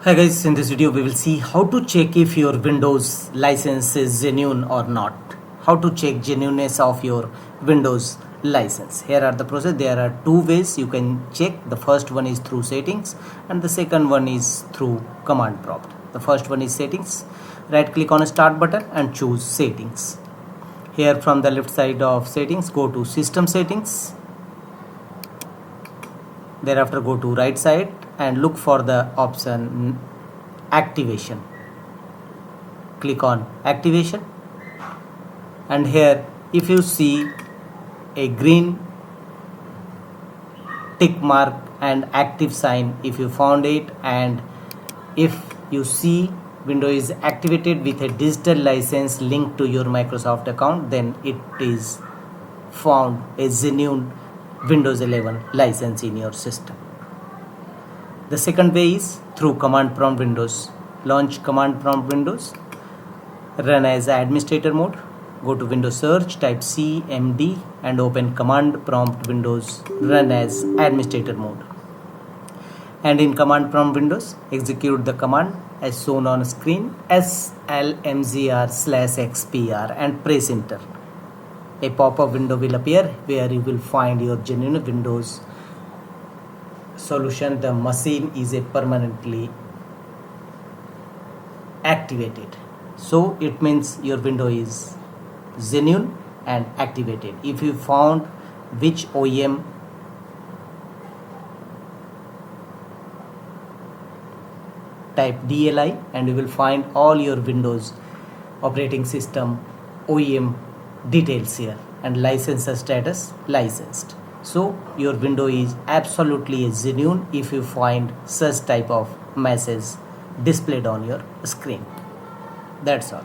Hi guys, in this video we will see how to check if your Windows license is genuine or not. How to check genuineness of your Windows license. Here are the process. There are two ways you can check. The first one is through settings and the second one is through command prompt. The first one is settings. Right click on start button and choose settings. Here from the left side of settings, go to system settings. Thereafter go to right side and look for the option activation. Click on activation, and here if you see a green tick mark and active sign, if you found it, and if you see window is activated with a digital license linked to your Microsoft account, then it is found a genuine Windows 11 license in your system. The second way is through command prompt windows. Launch command prompt windows, run as administrator mode, go to Windows search, type CMD and open command prompt windows, run as administrator mode. And in command prompt windows, execute the command as shown on screen, slmgr/xpr, and press enter. A pop-up window will appear where you will find your genuine Windows solution. The machine is a permanently activated, so it means your window is genuine and activated. If you found which OEM type DLI, and you will find all your Windows operating system OEM details here and license status licensed. So your window is absolutely genuine if you find such type of message displayed on your screen. That's all.